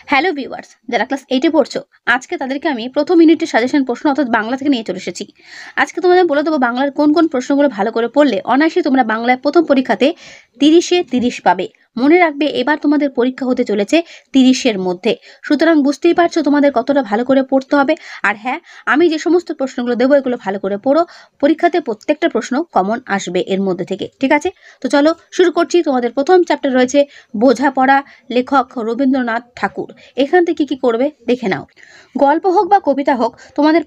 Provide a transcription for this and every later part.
Hello viewers, যারা class 8 পড়ছো, আজকে তাদেরকে আমি প্রথম ইউনিটের সাজেশন প্রশ্ন অর্থাৎ বাংলা থেকে নিয়ে চলে এসেছি। আজকে তোমাদের বলে দেবো বাংলার কোন কোন প্রশ্নগুলো ভালো করে পড়লে অনায়াসে তোমরা বাংলায় প্রথম পরীক্ষাতে 30-এ 30 পাবে। মনে রাখবে এবার তোমাদের পরীক্ষা হতে চলেছে 30-এর মধ্যে। সুতরাং বুঝতেই পারছো তোমাদের কতটা ভালো করে পড়তে হবে। আর হ্যাঁ, আমি যে সমস্ত প্রশ্নগুলো দেবো এগুলো ভালো করে পড়ো, পরীক্ষাতে প্রত্যেকটা প্রশ্ন কমন আসবে এর মধ্যে থেকে। ঠিক আছে, তো চলো শুরু করছি। তোমাদের প্রথম চ্যাপ্টার রয়েছে বোঝাপড়া, লেখক রবীন্দ্রনাথ ঠাকুর। এখান থেকে কি করবে দেখে নাও। গল্প হোক বা কবিতা হোক, তোমাদের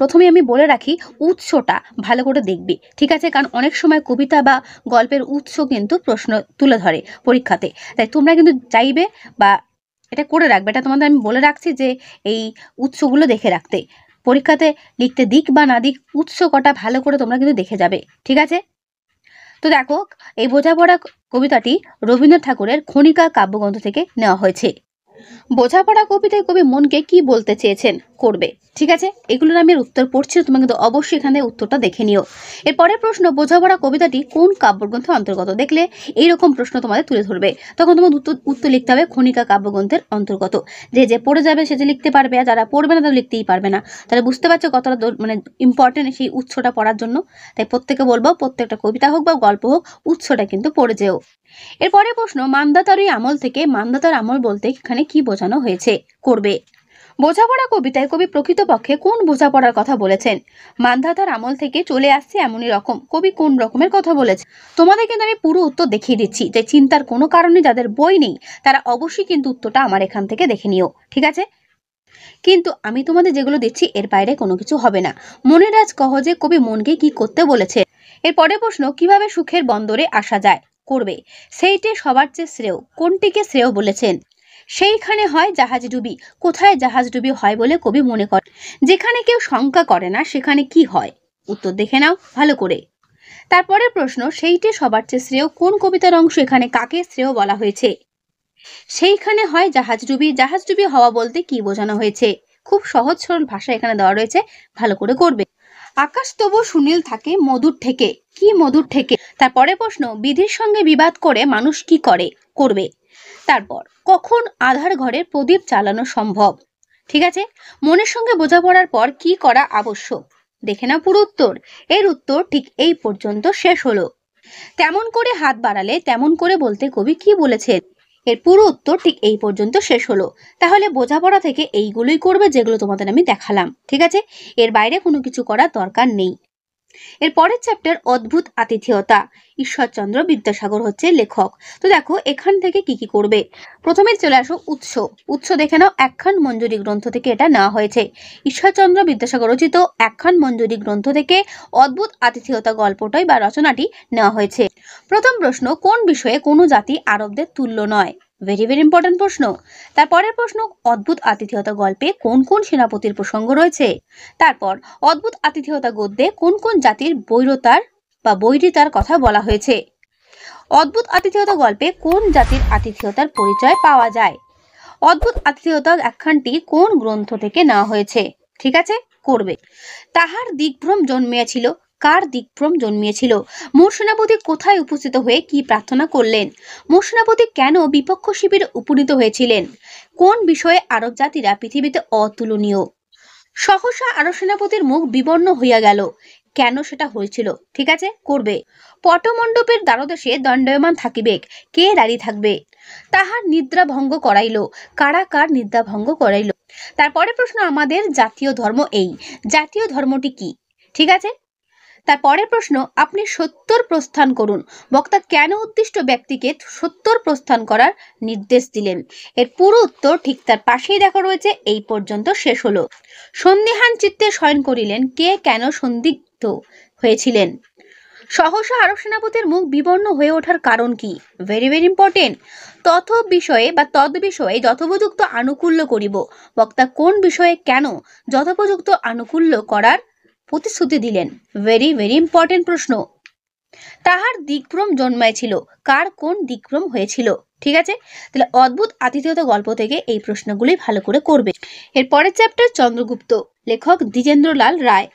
প্রথমে আমি বলে রাখি উৎসটা ভালো করে দেখবে। ঠিক আছে, কারণ অনেক সময় কবিতা বা গল্পের উৎস কিন্তু প্রশ্ন তুলে ধরে পরীক্ষাতে। তাই তোমরা কিন্তু চাইবে বা এটা করে রাখবে, এটা তোমাদের আমি বলে রাখছি যে এই উৎসগুলো দেখে রাখতে। পরীক্ষাতে লিখতে দিক বা না দিক, উৎস কটা ভালো করে তোমরা কিন্তু দেখে যাবে। ঠিক আছে, তো দেখো এই বোঝাপড়া কবিতাটি রবীন্দ্রনাথ ঠাকুরের খনিকা কাব্যগ্রন্থ থেকে নেওয়া হয়েছে। বোঝাপড়া কবিতায় কবি মনকে কি বলতে চেয়েছেন করবে। ঠিক আছে, এগুলোর আমি উত্তর পড়ছি, তোমরা কিন্তু অবশ্যই এখানে উত্তরটা দেখে নিও। এরপরের প্রশ্ন, বোঝাপড়া কবিতাটি কোন কাব্যগ্রন্থের অন্তর্গত। দেখলে এইরকম প্রশ্ন তোমাদের তুলে ধরবে, তখন তোমার উত্তর লিখতে হবে খনিকা কাব্যগ্রন্থের অন্তর্গত। যে পড়ে যাবে সে যে লিখতে পারবে, আর যারা পড়বে না তারা লিখতেই পারবে না। তাহলে বুঝতে পারছো কতটা ইম্পর্টেন্ট সেই উৎসটা পড়ার জন্য। তাই প্রত্যেকে বলবো প্রত্যেকটা কবিতা হোক বা গল্প হোক, উৎসটা কিন্তু পড়ে যেও। এরপরে প্রশ্ন, মান্ধাতার আমল থেকে, মান্ধাতার আমল বলতে এখানে কি বোঝানো হয়েছে করবে। বোঝাপড়া কবিতায় কবি প্রকৃতপক্ষে কোন বোঝাপড়ার কথা বলেছেন। মান্ধাতার আমল থেকে চলে আসছে এমনই রকম, কবি কোন রকমের কথা বলেছে। তোমাদের কিন্তু আমি পুরো উত্তর দেখিয়ে দিচ্ছি, যে চিন্তার কোনো কারণে যাদের বই নেই তারা অবশ্যই কিন্তু উত্তরটা আমার এখান থেকে দেখে নিও। ঠিক আছে, কিন্তু আমি তোমাদের যেগুলো দিচ্ছি এর বাইরে কোনো কিছু হবে না। মনের রাজ কহ যে কবি মনকে কি করতে বলেছে। এরপরে প্রশ্ন, কিভাবে সুখের বন্দরে আসা যায় করবে। সেইটে সবার চেয়ে শ্রেয়, কোনটিকে শ্রেয় বলেছেন। সেইখানে হয় জাহাজ ডুবি, কোথায় জাহাজ ডুবি হয় বলে কবি মনে করে। যেখানে কেউ শঙ্কা করে না সেখানে কি হয়। উত্তর দেখে নাও ভালো করে। তারপরে প্রশ্ন, সেইটে সবার চেয়ে শ্রেয় কোন কবিতার অংশ, এখানে কাকে শ্রেয় বলা হয়েছে। সেইখানে হয় জাহাজ ডুবি, জাহাজ ডুবি হওয়া বলতে কি বোঝানো হয়েছে। খুব সহজ সরল ভাষা এখানে দেওয়া রয়েছে, ভালো করে করবে। আকাশ তবু সুনীল থাকে মধুর থেকে, কি মধুর থেকে। তারপরে প্রশ্ন, বিধির সঙ্গে বিবাদ করে মানুষ কি করে করবে। তারপর, কখন আধার ঘরে প্রদীপ চালানো সম্ভব। ঠিক আছে, মনের সঙ্গে বোঝাপড়ার পর কি করা আবশ্যক। দেখে না পুরো উত্তর। এর উত্তর ঠিক এই পর্যন্ত শেষ হলো। তেমন করে হাত বাড়ালে তেমন করে বলতে কবি কি বলেছেন। এর পুরো উত্তর ঠিক এই পর্যন্ত শেষ হলো। তাহলে বোঝাপড়া থেকে এইগুলোই করবে যেগুলো তোমাদের আমি দেখালাম। ঠিক আছে, এর বাইরে কোনো কিছু করার দরকার নেই। এর পরের চ্যাপ্টার অদ্ভুত আতিথেয়তা, ঈশ্বরচন্দ্র বিদ্যাসাগর হচ্ছে লেখক। তো দেখো এখান থেকে কি কি করবে। প্রথমে চলে আসো উৎস। উৎস দেখে নাও, একখান মঞ্জুরি গ্রন্থ থেকে এটা নেওয়া হয়েছে। ঈশ্বরচন্দ্র বিদ্যাসাগর রচিত একখান মঞ্জুরি গ্রন্থ থেকে অদ্ভুত আতিথেয়তা গল্পটাই বা রচনাটি নেওয়া হয়েছে। প্রথম প্রশ্ন, কোন বিষয়ে কোনো জাতি আরবদের তুল্য নয়। ভেরি ভেরি ইম্পর্টেন্ট প্রশ্ন। তারপরের প্রশ্ন, অদ্ভুত আতিথেয়তা গল্পে কোন কোন সেনাপতির প্রসঙ্গ রয়েছে। তারপর, অদ্ভুত আতিথেয়তা গদ্যে কোন কোন জাতির বৈরতার বা বৈরিতার কথা বলা হয়েছে। অদ্ভুত আতিথেয়তা গল্পে কোন জাতির আতিথেয়তার পরিচয় পাওয়া যায়। অদ্ভুত আতিথেয়তা একখানটি কোন গ্রন্থ থেকে নেওয়া হয়েছে। ঠিক আছে, করবে। তাহার দিগ্ভ্রম জন্মিয়াছিল, কার দিগ্ভ্রম জন্মিয়েছিল। মোর সেনাপতি কোথায় উপস্থিত হয়ে কি প্রার্থনা করলেন। মোর সেনাপতি কেন বিপক্ষ শিবিরে উপনীত হয়েছিলেন। কোন বিষয়ে আরব জাতিরা পৃথিবীতে অতুলনীয়। সহসা আরব সেনাপতির মুখ বিবর্ণ হইয়া গেল, কেন সেটা হয়েছিল। ঠিক আছে, করবে। পটমণ্ডপের দ্বারদেশে দণ্ডায়মান থাকিবে, কে দাঁড়িয়ে থাকবে। তাহার নিদ্রা ভঙ্গ করাইল, কারা কার নিদ্রা ভঙ্গ করাইল। তারপরে প্রশ্ন, আমাদের জাতীয় ধর্ম এই, জাতীয় ধর্মটি কি। ঠিক আছে, তারপরের প্রশ্ন, আপনি সত্যর প্রস্থান করুন, বক্তা কেন উদ্দিষ্ট ব্যক্তিকে সত্যর প্রস্থান করার নির্দেশ দিলেন। এর পুরো উত্তর ঠিক তার পাশেই দেখা রয়েছে, এই পর্যন্ত শেষ হলো। সন্দিহান চিত্তে শয়ন করিলেন, কে কেন সন্দিগ্ধ হয়েছিলেন। সহসা আরব সেনাপতির মুখ বিবর্ণ হয়ে ওঠার কারণ কি। Very very important. তথ বিষয়ে বা তদ বিষয়ে যথোপযুক্ত আনুকূল্য করিব, বক্তা কোন বিষয়ে কেন যথোপযুক্ত আনুকূল্য করার প্রতিশ্রুতি দিলেন। ভেরি ভেরি ইম্পর্টেন্ট প্রশ্ন। তাহার দিগ্ভ্রম জন্মাইছিল, কার কোন দিগ্ভ্রম হয়েছিল। ঠিক আছে, তাহলে অদ্ভুত আতিথেয়তা গল্প থেকে এই প্রশ্নগুলি ভালো করে করবে। এর পরের চ্যাপ্টার চন্দ্রগুপ্ত, লেখক দ্বিজেন্দ্রলাল রায়।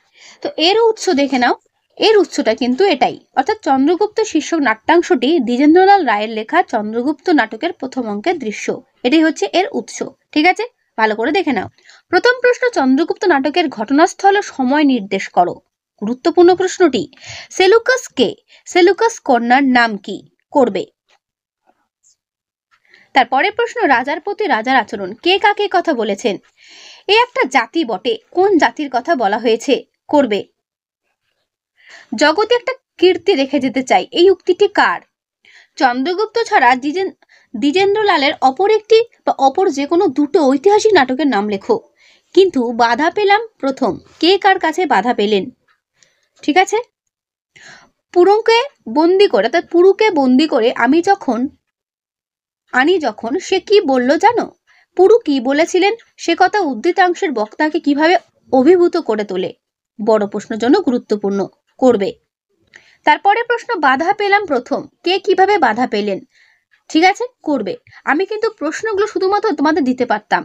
তো এর উৎস দেখে নাও। এর উৎসটা কিন্তু এটাই, অর্থাৎ চন্দ্রগুপ্ত শীর্ষক নাট্যাংশটি দ্বিজেন্দ্রলাল রায়ের লেখা চন্দ্রগুপ্ত নাটকের প্রথম অঙ্কের দৃশ্য। এটাই হচ্ছে এর উৎস। ঠিক আছে, ভালো করে দেখে নাও। প্রথম প্রশ্ন, চন্দ্রগুপ্ত নাটকের ঘটনাস্থল ও সময় নির্দেশ করো। গুরুত্বপূর্ণ প্রশ্নটি। সেলুকাস কে? সেলুকাস কন্যার নাম কি? করবে। তারপরে প্রশ্ন, রাজার প্রতি রাজার আচরণ। কে কাকে কথা বলেছেন? এ একটা জাতি বটে, কোন জাতির কথা বলা হয়েছে? করবে। জগতে একটা কীর্তি রেখে যেতে চাই, এই উক্তিটি কার? চন্দ্রগুপ্ত ছাড়া দ্বিজেন্দ্রলালের অপর একটি বা অপর যে কোনো দুটো ঐতিহাসিক নাটকের নাম লেখো। কিন্তু বাধা পেলাম প্রথম, কে কার কাছে বাধা পেলেন? ঠিক আছে, পুরুকে বন্দি করে, অর্থাৎ পুরুকে বন্দি করে আনি যখন সে কি বলল জানো? পুরু কি বলেছিলেন সে কথা উদ্ধৃতাংশের বক্তাকে কিভাবে অভিভূত করে তোলে? বড় প্রশ্নের জন্য গুরুত্বপূর্ণ। করবে। তারপরে প্রশ্ন, বাধা পেলাম প্রথম, কে কিভাবে বাধা পেলেন? ঠিক আছে, করবে। আমি কিন্তু প্রশ্নগুলো শুধুমাত্র তোমাদের দিতে পারতাম,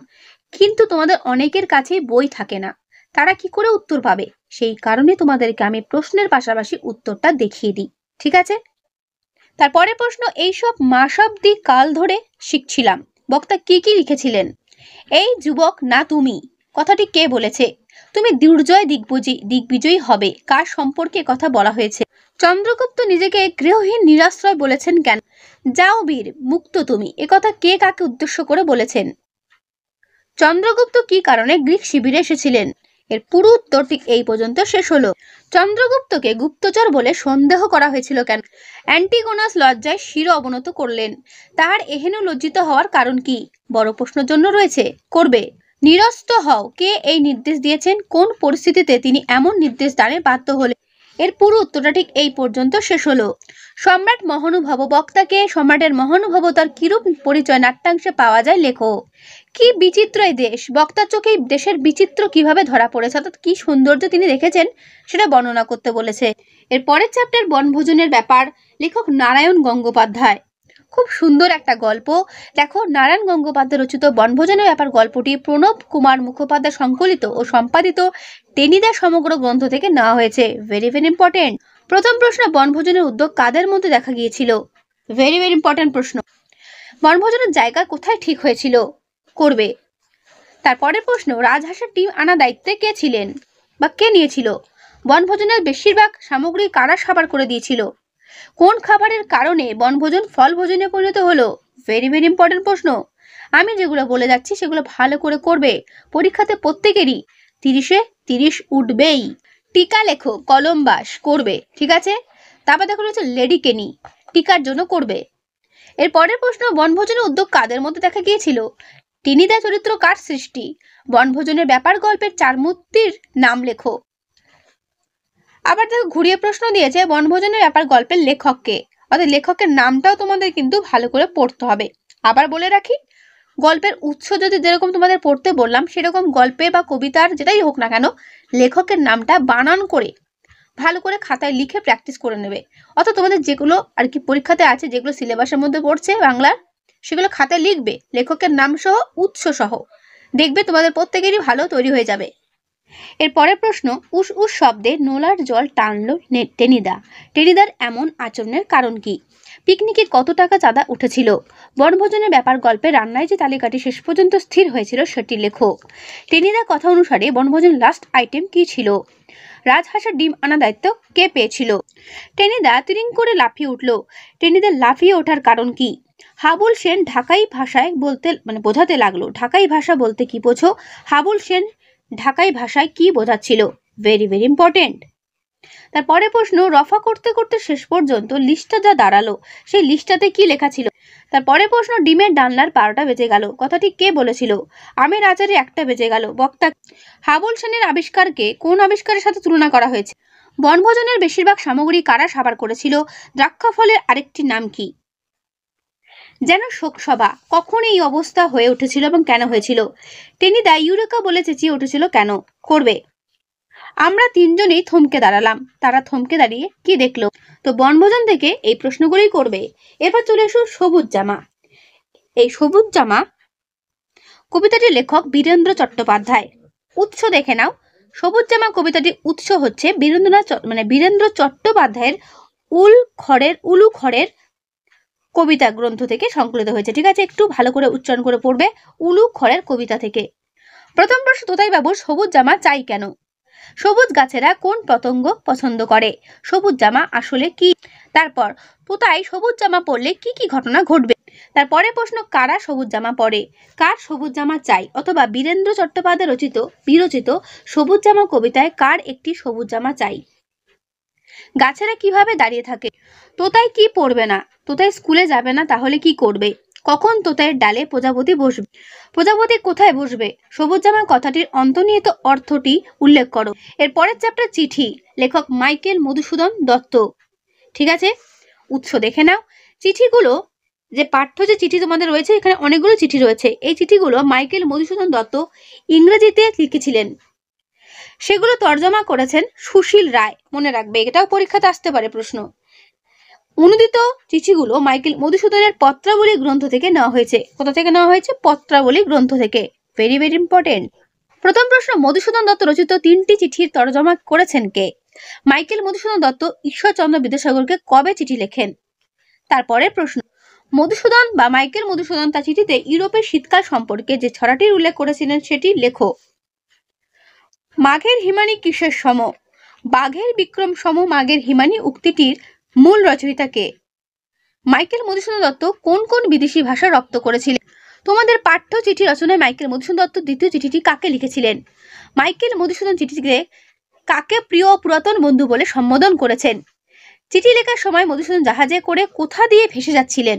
কিন্তু তোমাদের অনেকের কাছেই বই থাকে না, তারা কি করে উত্তর পাবে? সেই কারণে তোমাদেরকে আমি প্রশ্নের পাশাপাশি উত্তরটা দেখিয়ে দিই। ঠিক আছে, তারপরে প্রশ্ন, এইসব মাসাব্দি কাল ধরে শিখছিলাম। বক্তা কি কি লিখেছিলেন? এই যুবক না তুমি কথাটি কে বলেছে? তুমি দুর্জয় দিগ্বিজয়ী হবে, কার সম্পর্কে কথা বলা হয়েছে? চন্দ্রগুপ্ত নিজেকে গৃহহীন নিরাশ্রয় বলেছেন কেন? যাও বীর, মুক্ত তুমি, একথা কে কাকে উদ্দেশ্য করে বলেছেন? চন্দ্রগুপ্ত কি কারণে গ্রিক শিবিরে এসেছিলেন? এর পুরো উত্তর ঠিক এই পর্যন্ত শেষ হলো। চন্দ্রগুপ্তকে গুপ্তচর বলে সন্দেহ করা হয়েছিল কেন? অ্যান্টিগোনাস লজ্জায় শির অবনত করলেন, তার এহেন লজ্জিত হওয়ার কারণ কি? বড় প্রশ্নের জন্য রয়েছে। করবে। নিরস্ত হও, কে এই নির্দেশ দিয়েছেন? কোন পরিস্থিতিতে তিনি এমন নির্দেশ দানে বাধ্য হলেন? এর পুরো উত্তরটা ঠিক এই পর্যন্ত শেষ হলো। সম্রাট মহানুভব, বক্তাকে সম্রাটের মহানুভবতার কিরূপ পরিচয় নাট্যাংশে পাওয়া যায়, লেখো। কি বিচিত্র এই দেশ, বক্তার চোখে এই দেশের বিচিত্র কিভাবে ধরা পড়েছে, অর্থাৎ কি সৌন্দর্য তিনি দেখেছেন সেটা বর্ণনা করতে বলেছে। এর পরের চ্যাপ্টার বনভোজনের ব্যাপার, লেখক নারায়ণ গঙ্গোপাধ্যায়। খুব সুন্দর একটা গল্প। দেখো, নারায়ণ গঙ্গোপাধ্যায় রচিত বনভোজনের ব্যাপার গল্পটি প্রণব কুমার মুখোপাধ্যায় সংকলিত ও সম্পাদিত টেনিদা সমগ্র গ্রন্থ থেকে নেওয়া হয়েছে। Very very important. প্রথম প্রশ্ন, বনভোজনের উদ্যোগ কাদের মধ্যে দেখা গিয়েছিল? ভেরি ভেরি ইম্পর্টেন্ট প্রশ্ন। বনভোজনের জায়গা কোথায় ঠিক হয়েছিল? করবে। তারপরের প্রশ্ন, রাজহাঁসের ডিম আনা দায়িত্বে কে ছিলেন বা কে নিয়েছিল? বনভোজনের বেশিরভাগ সামগ্রী কারা সাবার করে দিয়েছিল? কোন খাবারের কারণে বনভোজন ফল ভোজনে পরিণত হলো? ভেরি ভেরি ইম্পর্টেন্ট প্রশ্ন। আমি যেগুলো বলে যাচ্ছি সেগুলো ভালো করে করবে, পরীক্ষাতে প্রত্যেকেরই 30-এ 30 উঠবেই। টিকা লেখো, কলম্বাস। করবে। ঠিক আছে, তারপর দেখো রয়েছে লেডি কেনি, টিকার জন্য করবে। এর পরের প্রশ্ন, বনভোজনের উদ্যোগ কাদের মধ্যে দেখা গিয়েছিল? টেনিদা চরিত্র কার সৃষ্টি? বনভোজনের ব্যাপার গল্পের 4 মূর্তির নাম লেখো। আবার দেখো ঘুরিয়ে প্রশ্ন দিয়েছে, বনভোজনের ব্যাপার গল্পের লেখককে, অর্থাৎ লেখকের নামটাও তোমাদের কিন্তু ভালো করে পড়তে হবে। আবার বলে রাখি, গল্পের উৎস যদি যেরকম তোমাদের পড়তে বললাম সেরকম গল্পে বা কবিতার যেটাই হোক না কেন, লেখকের নামটা বানান করে ভালো করে খাতায় লিখে প্র্যাকটিস করে নেবে। অর্থাৎ তোমাদের যেগুলো আর কি পরীক্ষাতে আছে, যেগুলো সিলেবাসের মধ্যে পড়ছে বাংলার, সেগুলো খাতায় লিখবে লেখকের নাম সহ উৎস সহ, দেখবে তোমাদের প্রত্যেকেরই ভালো তৈরি হয়ে যাবে। এর পরের প্রশ্ন, উস উস শব্দে নোলার জল টানলো টেনিদা, টেনিদার এমন আচরণের কারণ কি? পিকনিকে কত টাকা চাঁদা উঠেছিল? বনভোজনের ব্যাপার গল্পে রান্নায় যে তালিকাটি শেষ পর্যন্ত স্থির হয়েছিল সেটি লেখো। টেনিদার কথা অনুসারে বনভোজনের লাস্ট আইটেম কি ছিল? রাজহাঁসের ডিম আনা দায়িত্ব কে পেয়েছিল? টেনিদা তিরিং করে লাফিয়ে উঠল, টেনিদার লাফিয়ে ওঠার কারণ কি? হাবুল সেন ঢাকাই ভাষায় বলতে বোঝাতে লাগলো, ঢাকাই ভাষা বলতে কি বোঝো? হাবুল সেন ঢাকাই ভাষায় কি বোঝাচ্ছিল? Very very important. তারপরে প্রশ্ন, রফা করতে করতে শেষ পর্যন্ত লিস্টটা যা দাঁড়ালো সেই লিস্টটাতে কি লেখা ছিল? তারপরে প্রশ্ন, ডিমের ডালনার 12টা বেজে গেল, কথাটি কে বলেছিল? আমের আচারে 1টা বেজে গেল, বক্তা। হাবুল সেনের আবিষ্কারকে কোন আবিষ্কারের সাথে তুলনা করা হয়েছে? বনভোজনের বেশিরভাগ সামগ্রী কারা সাবার করেছিল? দ্রাক্ষা ফলের আরেকটি নাম কি? যেন শোকসভা, কখন এই অবস্থা হয়ে উঠেছিল এবং কেন হয়েছিল? টেনিদা ইউরেকা বলে চেঁচিয়ে উঠেছিল কেন? করবে। আমরা 3জনেই থমকে দাঁড়ালাম, তারা থমকে দাঁড়িয়ে কি দেখলো? তো বনভোজন থেকে এই প্রশ্নগুলোই করবে। এরপর চলে এসো সবুজ জামা। এই সবুজ জামা কবিতাটির লেখক বীরেন্দ্র চট্টোপাধ্যায়। উৎস দেখে নাও, সবুজ জামা কবিতাটির উৎস হচ্ছে বীরেন্দ্র চট্টোপাধ্যায়ের উলু খড়ের কবিতা গ্রন্থ থেকে সংকলিত হয়েছে। ঠিক আছে, একটু ভালো করে উচ্চারণ করে পড়বে, উলু খড়ের কবিতা থেকে। প্রথম প্রশ্ন, তোতাই বাবুর সবুজ জামা চাই কেন? সবুজ গাছেরা কোন পতঙ্গ পছন্দ করে? সবুজ জামা আসলে কি? তারপর তোতাই সবুজ জামা পরলে কি কি ঘটনা ঘটবে? তারপরে প্রশ্ন, কারা সবুজ জামা পরে? কার সবুজ জামা চাই? অথবা বীরেন্দ্র চট্টোপাধ্যায় বিরচিত সবুজ জামা কবিতায় কার একটি সবুজ জামা চাই? গাছেরা কিভাবে দাঁড়িয়ে থাকে? তোতাই কি পড়বে না? তোতাই স্কুলে যাবে না, তাহলে কি করবে? কখন তোতাইয়ের ডালে প্রজাপতি বসবে? প্রজাপতি কোথায় বসবে? সবুজ জামা কথাটির অন্তর্নিহিত অর্থটি উল্লেখ করো। এর পরের চ্যাপ্টার চিঠি, লেখক মাইকেল মধুসূদন দত্ত। ঠিক আছে, উৎস দেখে নাও। চিঠিগুলো যে পাঠ্য যে চিঠি তোমাদের রয়েছে, এখানে অনেকগুলো চিঠি রয়েছে। এই চিঠিগুলো মাইকেল মধুসূদন দত্ত ইংরেজিতে লিখেছিলেন, সেগুলো তর্জমা করেছেন সুশীল রায়। মনে রাখবে, এটাও পরীক্ষাতে আসতে পারে প্রশ্ন। অনুদিত চিঠিগুলো মাইকেল মধুসূদনের পত্রাবলী গ্রন্থ থেকে নেওয়া হয়েছে। কোথা থেকে নেওয়া হয়েছে? পত্রাবলী গ্রন্থ থেকে। Very very important. প্রথম প্রশ্ন, মধুসূদন দত্ত রচিত 3টি চিঠির তর্জমা করেছেন কে? মাইকেল মধুসূদন দত্ত ঈশ্বরচন্দ্র বিদ্যাসাগরকে কবে চিঠি লেখেন? তারপরে প্রশ্ন, মধুসূদন বা মাইকেল মধুসূদন তার চিঠিতে ইউরোপের শীতকাল সম্পর্কে যে ছড়াটির উল্লেখ করেছিলেন সেটি লেখো। মাঘের হিমানি কিসের সম? বাঘের বিক্রম সম মাঘের হিমানি উক্তিটির মূল রচয়িতা কে? মাইকেল মধুসূদন দত্ত কোন কোন বিদেশি ভাষা রপ্ত করেছিলেন? তোমাদের পাঠ্য চিঠি রচনায় মাইকেল মধুসূদন দত্ত দ্বিতীয় চিঠিটি কাকে লিখেছিলেন? মাইকেল মধুসূদন চিঠিটিতে কাকে প্রিয় ও পুরাতন বন্ধু বলে সম্বোধন করেছেন? চিঠি লেখার সময় মধুসূদন জাহাজে করে কোথা দিয়ে ভেসে যাচ্ছিলেন?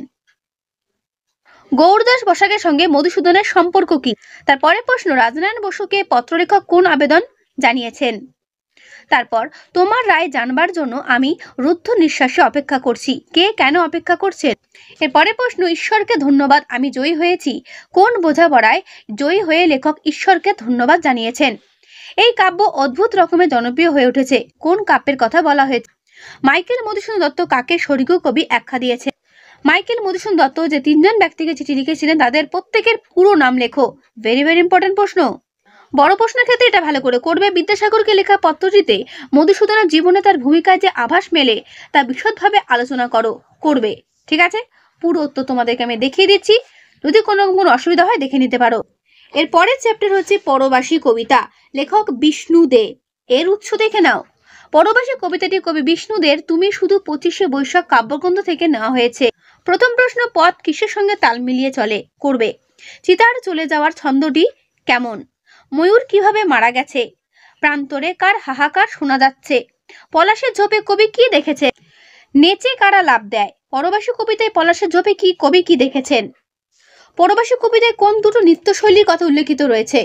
গৌরদাস বসাকের সঙ্গে মধুসূদনের সম্পর্ক কি? তারপরে প্রশ্ন, রাজনারায়ণ বসুকে পত্রলেখক কোন আবেদন জানিয়েছেন? তারপর, তোমার রায় জানবার জন্য আমি রুদ্ধ নিঃশ্বাসে অপেক্ষা করছি। কে কেন অপেক্ষা করছেন? এরপরে প্রশ্ন, ঈশ্বরকে ধন্যবাদ আমি জয়ী হয়েছি কোন বোঝাপড়ায় জয়ী হয়ে লেখক ঈশ্বরকে ধন্যবাদ জানিয়েছেন? এই কাব্য অদ্ভুত রকমের জনপ্রিয় হয়ে উঠেছে। কোন কাব্যের কথা বলা হয়েছে? মাইকেল মধুসূদন দত্ত কাকে স্বর্গীয় কবি আখ্যা দিয়েছে? মাইকেল মধুসূদন দত্ত যে 3জন ব্যক্তিকে চিঠি লিখেছিলেন তাদের প্রত্যেকের পুরো নাম লেখো। ভেরি ভেরি ইম্পর্টেন্ট প্রশ্ন। বড় প্রশ্নের ক্ষেত্রে এটা ভালো করে করবে। বিদ্যাসাগরকে লেখা পত্রটিতে মধুসূদনের জীবনে তার ভূমিকায় যে আভাস মেলে তা বিশদভাবে আলোচনা করবে। ঠিক আছে, পুরো উত্তর তোমাদেরকে আমি দেখিয়ে দিচ্ছি, যদি কোনো অসুবিধা হয় দেখে নিতে পারো। এর পরের চ্যাপ্টার হচ্ছে পরবাসী কবিতা, লেখক বিষ্ণু দে। এর উৎস দেখে নাও। পরবাসী কবিতাটি কবি বিষ্ণু দের তুমি শুধু 25শে বৈশাখ কাব্যগ্রন্থ থেকে নেওয়া হয়েছে। প্রথম প্রশ্ন, পদ কিসের সঙ্গে তাল মিলিয়ে চলে? করবে। চিতার চলে যাওয়ার ছন্দটি কেমন? ময়ূর কিভাবে মারা গেছে? প্রান্তরে কার হাহাকার শোনা যাচ্ছে? পলাশের ঝোপে কবি কি দেখেছে? নেচে কারা লাভ দেয়? পরবাসী কবিতায় পলাশের ঝোপে কবি কি দেখেছেন? পরবাসী কবিতায় কোন দুটো নৃত্যশৈলীর কথা উল্লেখিত রয়েছে?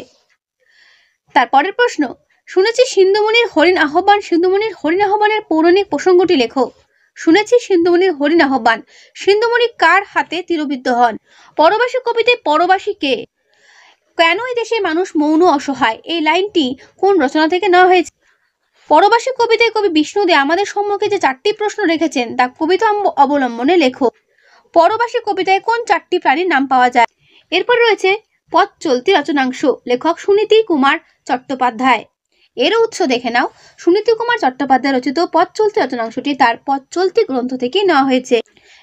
তারপরের প্রশ্ন, শুনেছি সিন্ধুমণির হরিণ আহ্বান। সিন্ধুমণির হরিণ আহ্বানের পৌরাণিক প্রসঙ্গটি লেখো। শুনেছি সিন্ধুমণির হরিণ আহ্বান। সিন্ধুমণি কার হাতে তীরবিদ্ধ হন? পরবাসী কবিতায় পরবাসী কে? কেন এই দেশে মানুষ মৌন অসহায়? এই লাইনটি কোন রচনা থেকে নেওয়া হয়েছে? পরবাসী কবিতায় কবি বিষ্ণু দে আমাদের সম্মুখে যে 4টি প্রশ্ন রেখেছেন তা কবিতা অবলম্বনে লেখো। পরবাসী কবিতায় কোন 4টি প্রাণীর নাম পাওয়া যায়? এরপর রয়েছে পথ চলতি রচনাংশ, লেখক সুনীতি কুমার চট্টোপাধ্যায়। এর উৎস দেখে নাও। সুনীতি কুমার চট্টোপাধ্যায় রচিত পথ চলতি রচনাংশটি তার পথ চলতি গ্রন্থ থেকে নেওয়া হয়েছে।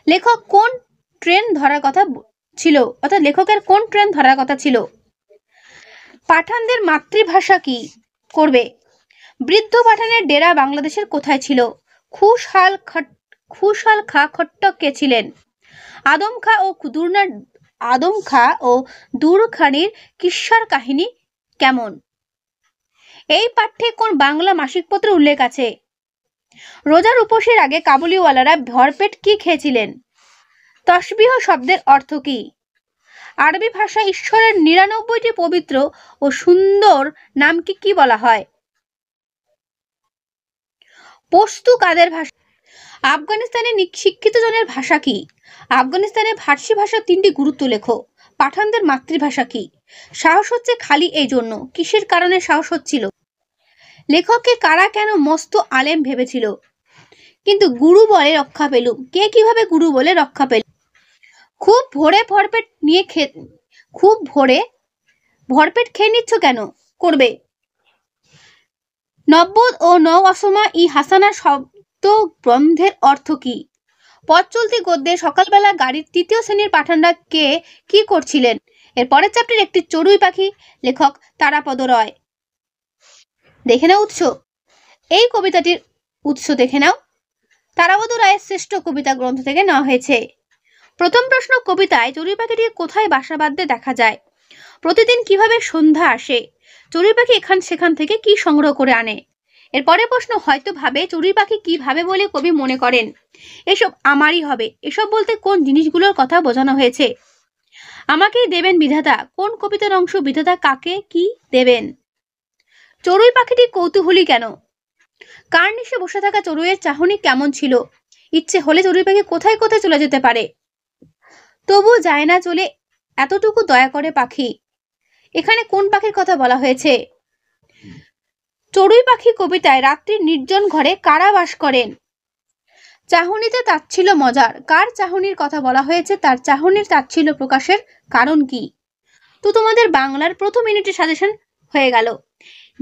লেখক কোন ট্রেন ধরার কথা ছিল, অর্থাৎ লেখকের কোন ট্রেন ধরার কথা ছিল? পাঠানদের মাতৃভাষা কি? করবে। বৃদ্ধ পাঠানের ডেরা বাংলাদেশের কোথায় ছিল? খুশহাল খা খট্টক কে ছিলেন? আদম খা ও দুরখানির কিস্সার কাহিনী কেমন? এই পাঠ্যে কোন বাংলা মাসিক পত্রের উল্লেখ আছে? রোজার উপোসের আগে কাবুলিওয়ালারা ভরপেট কি খেয়েছিলেন? তসবিহ শব্দের অর্থ কি? আরবি ভাষায় ঈশ্বরের 99টি পবিত্র ও সুন্দর নামকে কি বলা হয়? পশতু কাদের ভাষা? আফগানিস্তানের শিক্ষিত জনের ভাষা কি? আফগানিস্তানের ফার্সি ভাষার 3টি গুরুত্ব লেখো। পাঠানদের মাতৃভাষা কি? সাহস হচ্ছে খালি এই জন্য। কিসের কারণে সাহস হচ্ছিল? লেখককে কারা কেন মস্ত আলেম ভেবেছিল? কিন্তু গুরু বলে রক্ষা পেলুম। কে কিভাবে গুরু বলে রক্ষা পেল? খুব ভোরে ভরপেট খেয়ে নিচ্ছ কেন? করবে। নব্বদ ও নৌ অসমা ই হাসানা শব্দ বন্ধের অর্থ কি? পথ চলতি গদ্যে সকালবেলা গাড়ির তৃতীয় শ্রেণীর পাঠানরা কে কি করছিলেন? এর পরের চ্যাপ্টার একটি চড়ুই পাখি, লেখক তারাপদ রয়। দেখে নাও উৎস। এই কবিতাটির উৎস দেখে নাও। তারাপদ রায়ের শ্রেষ্ঠ কবিতা গ্রন্থ থেকে নেওয়া হয়েছে। প্রথম প্রশ্ন, কবিতায় চড়ুই পাখিটিকে কোথায় বাসা বাঁধতে দেখা যায়? প্রতিদিন কিভাবে সন্ধ্যা আসে? চড়ুই পাখি এখান সেখান থেকে কি সংগ্রহ করে আনে? এর পরের প্রশ্ন, হয়তো ভাবে চড়ুই পাখি কি ভাবে বলে কবি মনে করেন? এসব আমারই হবে। এসব বলতে কোন জিনিসগুলোর কথা বোঝানো হয়েছে? আমাকেই দেবেন বিধাতা, কোন কবিতার অংশ বিধাতা কাকে কি দেবেন? চড়ুই পাখিটি কৌতূহলী কেন? কার নিচে বসে থাকা চড়ুইয়ের চাহনি কেমন ছিল? ইচ্ছে হলে চড়ুই পাখি কোথায় কোথায় চলে যেতে পারে, তবু যায় না চলে, এতটুকু দয়া করে পাখি। এখানে কোন পাখির কথা বলা হয়েছে? চড়ুই পাখি কবিতায় রাত্রির নির্জন ঘরে কারা বাস করেন? চাহনিতে তাচ্ছিল্য মজার, কার চাহনির কথা বলা হয়েছে? তার চাহনির তাচ্ছিল্য প্রকাশের কারণ কি? তো তোমাদের বাংলার প্রথম ইউনিটের সাজেশন হয়ে গেল।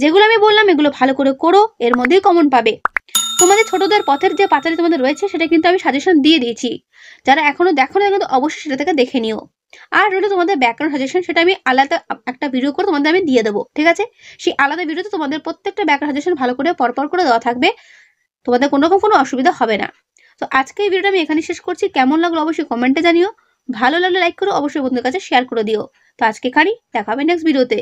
যেগুলো আমি বললাম এগুলো ভালো করে করো, এর মধ্যেই কমন পাবে। তোমাদের ছোটদের পথের যে পাঁচালী তোমাদের রয়েছে সেটা কিন্তু আমি সাজেশন দিয়ে দিয়েছি, যারা এখনো দেখো না কিন্তু অবশ্যই সেটা থেকে দেখে নিও। আর রইল তোমাদের ব্যাকরণ সাজেশন, সেটা আমি আলাদা একটা ভিডিও করে তোমাদের আমি দিয়ে দেবো, ঠিক আছে? সেই আলাদা ভিডিওতে তোমাদের প্রত্যেকটা ব্যাকরণ সাজেশন ভালো করে পরপর করে দেওয়া থাকবে, তোমাদের কোনো রকম কোনো অসুবিধা হবে না। তো আজকে এই ভিডিওটা আমি এখানে শেষ করছি। কেমন লাগলো অবশ্যই কমেন্টে জানিও, ভালো লাগলে লাইক করো, অবশ্যই বন্ধুদের কাছে শেয়ার করে দিও। তো আজকে খানি দেখা হবে নেক্সট ভিডিওতে।